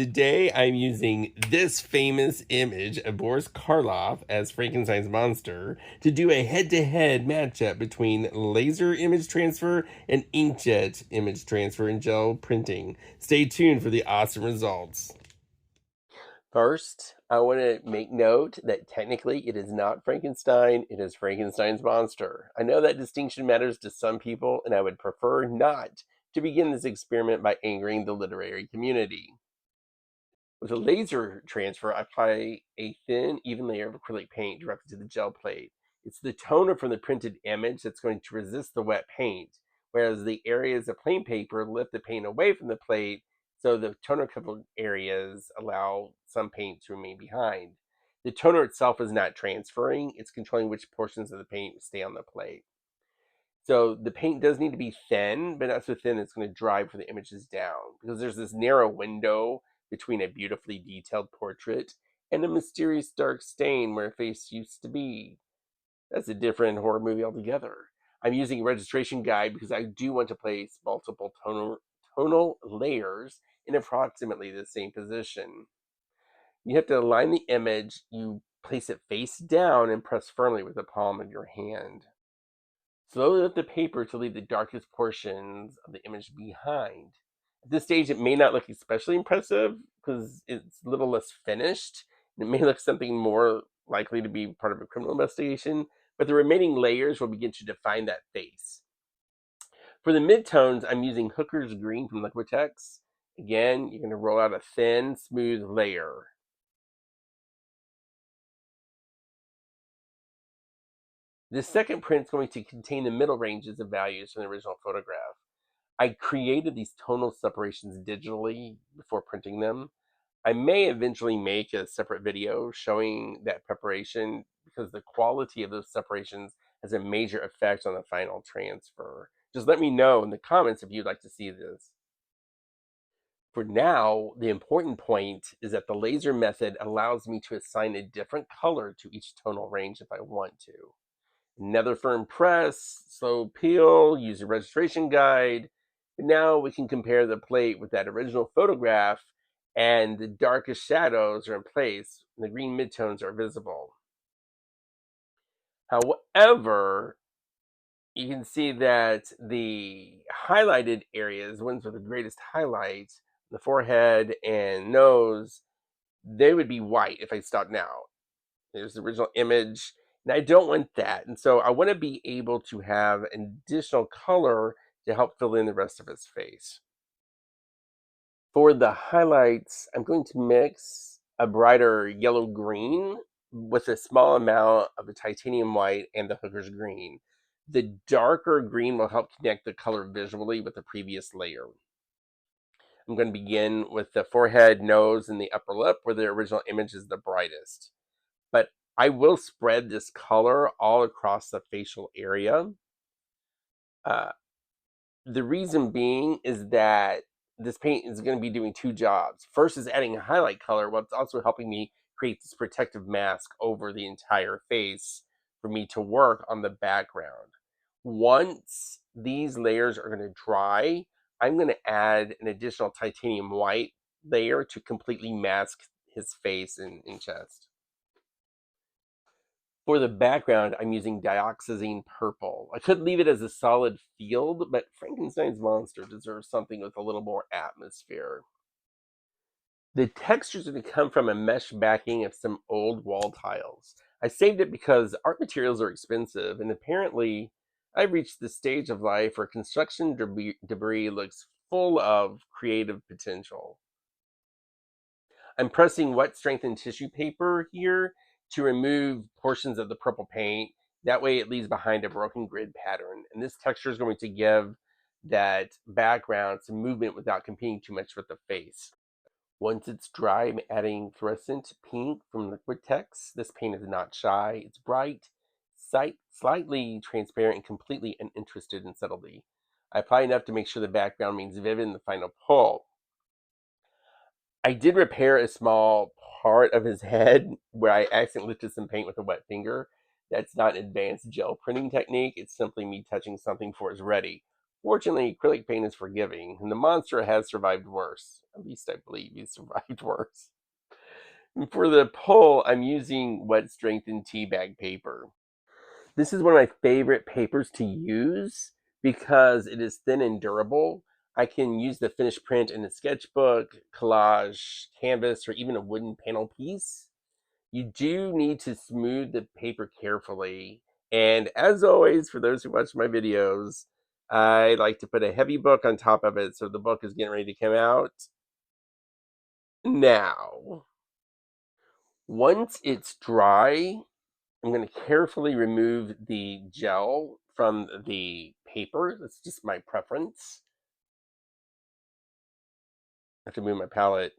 Today I'm using this famous image of Boris Karloff as Frankenstein's monster to do a head-to-head matchup between laser image transfer and inkjet image transfer and gel printing. Stay tuned for the awesome results. First, I want to make note that technically it is not Frankenstein, it is Frankenstein's monster. I know that distinction matters to some people, and I would prefer not to begin this experiment by angering the literary community. With a laser transfer, I apply a thin, even layer of acrylic paint directly to the gel plate. It's the toner from the printed image that's going to resist the wet paint, whereas the areas of plain paper lift the paint away from the plate, so the toner-covered areas allow some paint to remain behind. The toner itself is not transferring, it's controlling which portions of the paint stay on the plate. So the paint does need to be thin, but not so thin it's going to dry before the image is down, because there's this narrow window between a beautifully detailed portrait and a mysterious dark stain where a face used to be. That's a different horror movie altogether. I'm using a registration guide because I do want to place multiple tonal layers in approximately the same position. You have to align the image, you place it face down and press firmly with the palm of your hand. Slowly lift the paper to leave the darkest portions of the image behind. At this stage, it may not look especially impressive because it's a little less finished. It may look something more likely to be part of a criminal investigation, but the remaining layers will begin to define that face. For the midtones, I'm using Hooker's Green from Liquitex. Again, you're going to roll out a thin, smooth layer. This second print is going to contain the middle ranges of values from the original photograph. I created these tonal separations digitally before printing them. I may eventually make a separate video showing that preparation because the quality of those separations has a major effect on the final transfer. Just let me know in the comments if you'd like to see this. For now, the important point is that the laser method allows me to assign a different color to each tonal range if I want to. Another firm press, slow peel, use a registration guide. And now we can compare the plate with that original photograph, and the darkest shadows are in place and the green midtones are visible. However, you can see that the highlighted areas, ones with the greatest highlights, the forehead and nose, they would be white if I stopped now. There's the original image, and I don't want that. And so I want to be able to have an additional color to help fill in the rest of his face. For the highlights, I'm going to mix a brighter yellow-green with a small amount of the titanium white and the Hooker's Green. The darker green will help connect the color visually with the previous layer. I'm going to begin with the forehead, nose, and the upper lip where the original image is the brightest. But I will spread this color all across the facial area. The reason being is that this paint is going to be doing two jobs. First is adding a highlight color, but it's also helping me create this protective mask over the entire face for me to work on the background. Once these layers are going to dry, I'm going to add an additional titanium white layer to completely mask his face and chest. For the background, I'm using Dioxazine purple. I could leave it as a solid field, but Frankenstein's monster deserves something with a little more atmosphere. The textures are going to come from a mesh backing of some old wall tiles. I saved it because art materials are expensive, and apparently I've reached the stage of life where construction debris looks full of creative potential. I'm pressing wet strengthened tissue paper here to remove portions of the purple paint. That way it leaves behind a broken grid pattern. And this texture is going to give that background some movement without competing too much with the face. Once it's dry, I'm adding Fluorescent pink from Liquitex. This paint is not shy. It's bright, slightly transparent, and completely uninterested in subtlety. I apply enough to make sure the background remains vivid in the final pull. I did repair a small part of his head where I accidentally lifted some paint with a wet finger. That's not an advanced gel printing technique. It's simply me touching something before it's ready. Fortunately, acrylic paint is forgiving, and the monster has survived worse. At least I believe he's survived worse. And for the pole, I'm using wet strengthened tea bag paper. This is one of my favorite papers to use because it is thin and durable. I can use the finished print in a sketchbook, collage, canvas, or even a wooden panel piece. You do need to smooth the paper carefully. And as always, for those who watch my videos, I like to put a heavy book on top of it so the book is getting ready to come out. Now, once it's dry, I'm going to carefully remove the gel from the paper. That's just my preference. I have to move my palette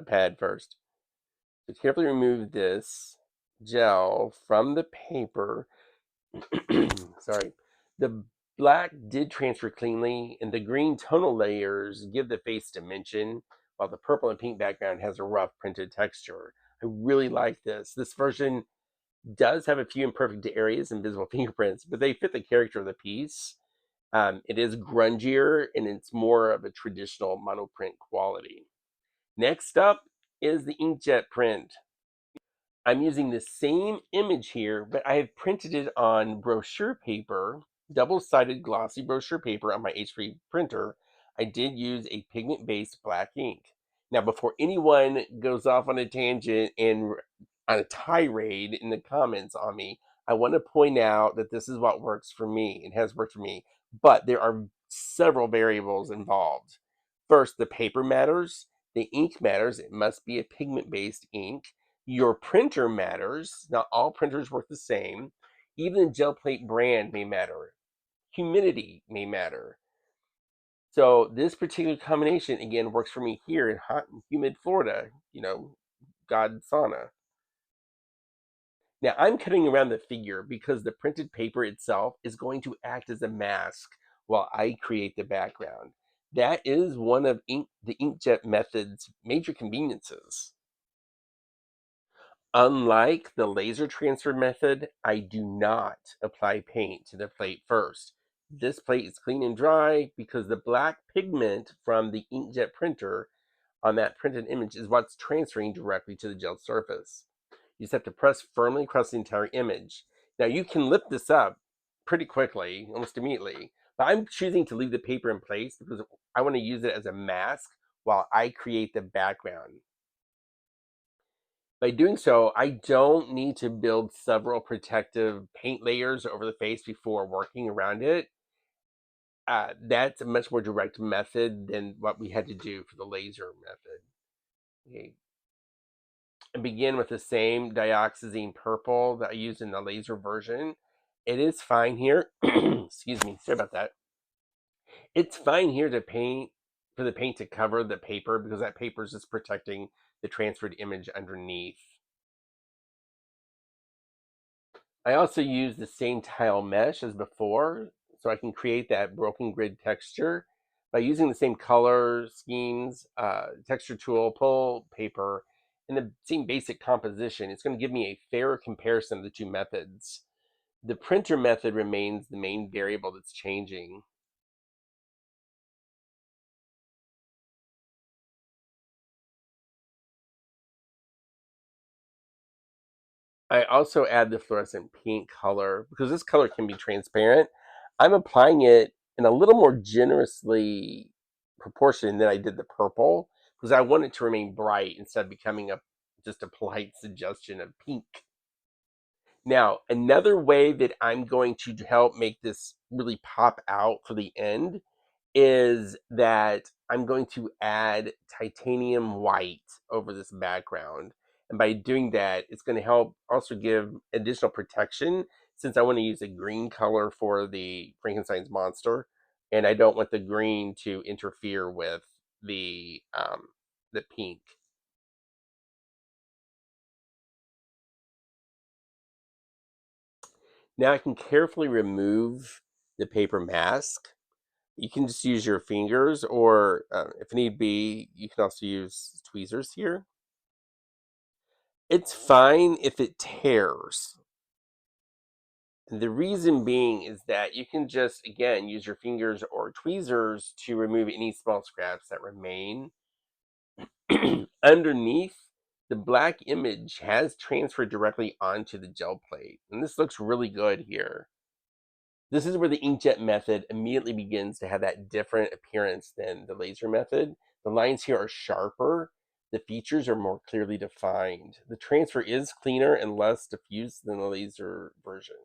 pad first. So carefully remove this gel from the paper. Sorry. The black did transfer cleanly, and the green tonal layers give the face dimension, while the purple and pink background has a rough printed texture. I really like this. This version does have a few imperfect areas and visible fingerprints, but they fit the character of the piece. It is grungier, and it's more of a traditional monoprint quality. Next up is the inkjet print. I'm using the same image here, but I have printed it on brochure paper, double-sided glossy brochure paper on my HP printer. I did use a pigment-based black ink. Now, before anyone goes off on a tangent and on a tirade in the comments on me, I want to point out that this is what works for me. It has worked for me, but there are several variables involved. First, the paper matters. The ink matters. It must be a pigment-based ink. Your printer matters. Not all printers work the same. Even the gel plate brand may matter. Humidity may matter. So this particular combination, again, works for me here in hot and humid Florida, God sauna. Now I'm cutting around the figure because the printed paper itself is going to act as a mask while I create the background. That is one of the inkjet method's major conveniences. Unlike the laser transfer method, I do not apply paint to the plate first. This plate is clean and dry because the black pigment from the inkjet printer on that printed image is what's transferring directly to the gel surface. You just have to press firmly across the entire image. Now you can lift this up pretty quickly, almost immediately, but I'm choosing to leave the paper in place because I want to use it as a mask while I create the background. By doing so, I don't need to build several protective paint layers over the face before working around it. That's a much more direct method than what we had to do for the laser method. Okay. And begin with the same dioxazine purple that I used in the laser version. It is fine here. Excuse me, sorry about that. It's fine here to paint for the paint to cover the paper because that paper is just protecting the transferred image underneath. I also use the same tile mesh as before, so I can create that broken grid texture by using the same color schemes, texture tool, pull paper, and the same basic composition. It's going to give me a fairer comparison of the two methods. The printer method remains the main variable that's changing. I also add the fluorescent pink color because this color can be transparent. I'm applying it in a little more generously proportion than I did the purple because I want it to remain bright instead of becoming just a polite suggestion of pink. Now, another way that I'm going to help make this really pop out for the end is that I'm going to add titanium white over this background. And by doing that, it's going to help also give additional protection since I want to use a green color for the Frankenstein's monster. And I don't want the green to interfere with the pink. Now I can carefully remove the paper mask. You can just use your fingers, or if need be, you can also use tweezers here. It's fine if it tears. The reason being is that you can just, again, use your fingers or tweezers to remove any small scraps that remain. Underneath, the black image has transferred directly onto the gel plate, and this looks really good here. This is where the inkjet method immediately begins to have that different appearance than the laser method. The lines here are sharper. The features are more clearly defined. The transfer is cleaner and less diffuse than the laser version.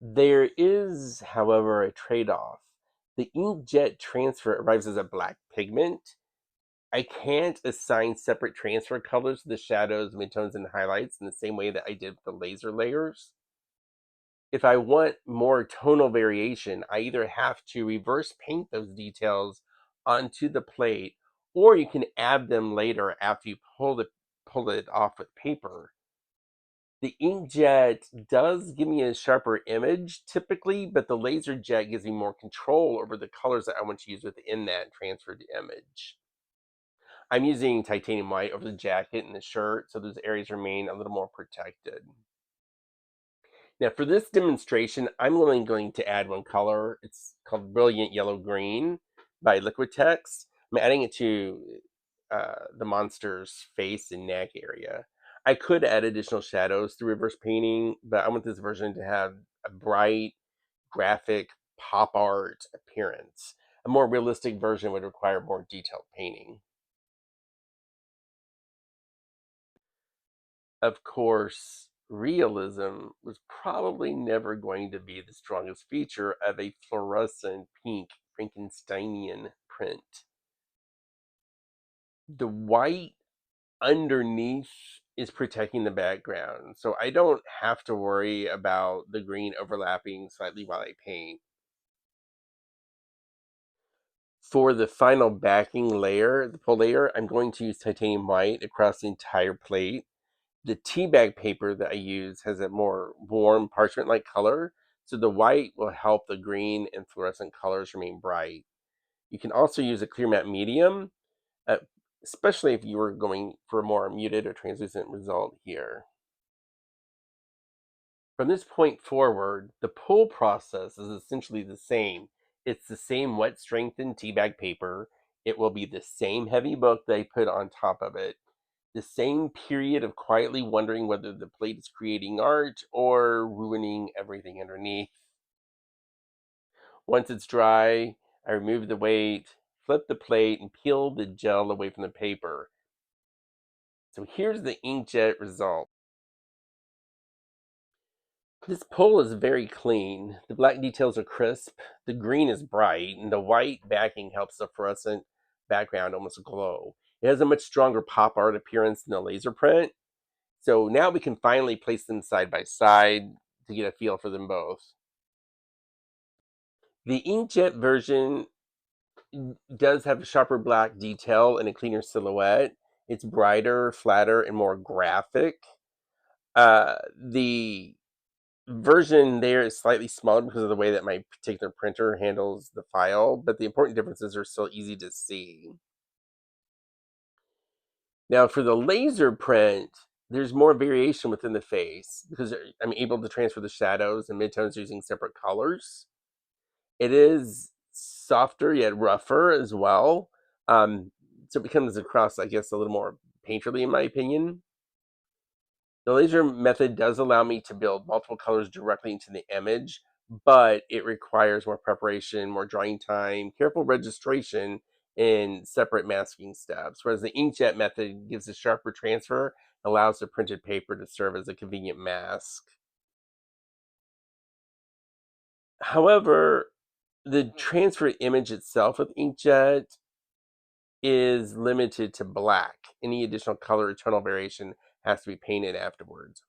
There is, however, a trade-off. The inkjet transfer arrives as a black pigment. I can't assign separate transfer colors to the shadows, midtones, and highlights in the same way that I did with the laser layers. If I want more tonal variation, I either have to reverse paint those details onto the plate, or you can add them later after you pull it off with paper. The inkjet does give me a sharper image typically, but the laser jet gives me more control over the colors that I want to use within that transferred image. I'm using titanium white over the jacket and the shirt, so those areas remain a little more protected. Now, for this demonstration, I'm only going to add one color. It's called Brilliant Yellow Green by Liquitex. I'm adding it to the monster's face and neck area. I could add additional shadows through reverse painting, but I want this version to have a bright, graphic, pop art appearance. A more realistic version would require more detailed painting. Of course, realism was probably never going to be the strongest feature of a fluorescent pink Frankensteinian print. The white underneath is protecting the background, so I don't have to worry about the green overlapping slightly while I paint. For the final backing layer, the full layer, I'm going to use titanium white across the entire plate. The tea bag paper that I use has a more warm parchment-like color, so the white will help the green and fluorescent colors remain bright. You can also use a clear matte medium, uh, especially if you were going for a more muted or translucent result here. From this point forward, the pull process is essentially the same. It's the same wet strengthened tea bag paper. It will be the same heavy book that I put on top of it. The same period of quietly wondering whether the plate is creating art or ruining everything underneath. Once it's dry, I remove the weight, flip the plate, and peel the gel away from the paper. So here's the inkjet result. This pull is very clean. The black details are crisp, the green is bright, and the white backing helps the fluorescent background almost glow. It has a much stronger pop art appearance than the laser print. So now we can finally place them side by side to get a feel for them both. The inkjet version does have a sharper black detail and a cleaner silhouette. It's brighter, flatter, and more graphic. The version there is slightly smaller because of the way that my particular printer handles the file, but the important differences are still easy to see. Now, for the laser print, there's more variation within the face because I'm able to transfer the shadows and midtones using separate colors. It is softer yet rougher as well. So it becomes across, I guess, a little more painterly in my opinion. The laser method does allow me to build multiple colors directly into the image, but it requires more preparation, more drawing time, careful registration, and separate masking steps. Whereas the inkjet method gives a sharper transfer, allows the printed paper to serve as a convenient mask. However, the transfer image itself with inkjet is limited to black. Any additional color or tonal variation has to be painted afterwards.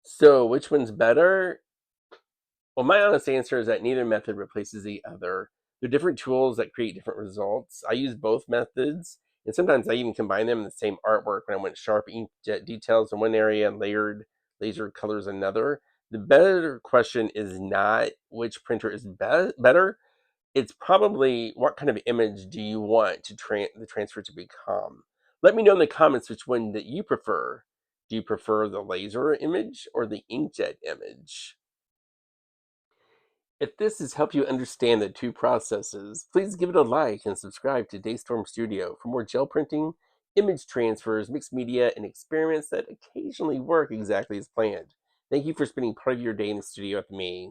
So, which one's better? Well, my honest answer is that neither method replaces the other. They're different tools that create different results. I use both methods, and sometimes I even combine them in the same artwork when I want sharp inkjet details in one area and layered laser colors in another. The better question is not which printer is better. It's probably what kind of image do you want to the transfer to become. Let me know in the comments which one that you prefer. Do you prefer the laser image or the inkjet image? If this has helped you understand the two processes, please give it a like and subscribe to Daystorm Studio for more gel printing, image transfers, mixed media, and experiments that occasionally work exactly as planned. Thank you for spending part of your day in the studio with me.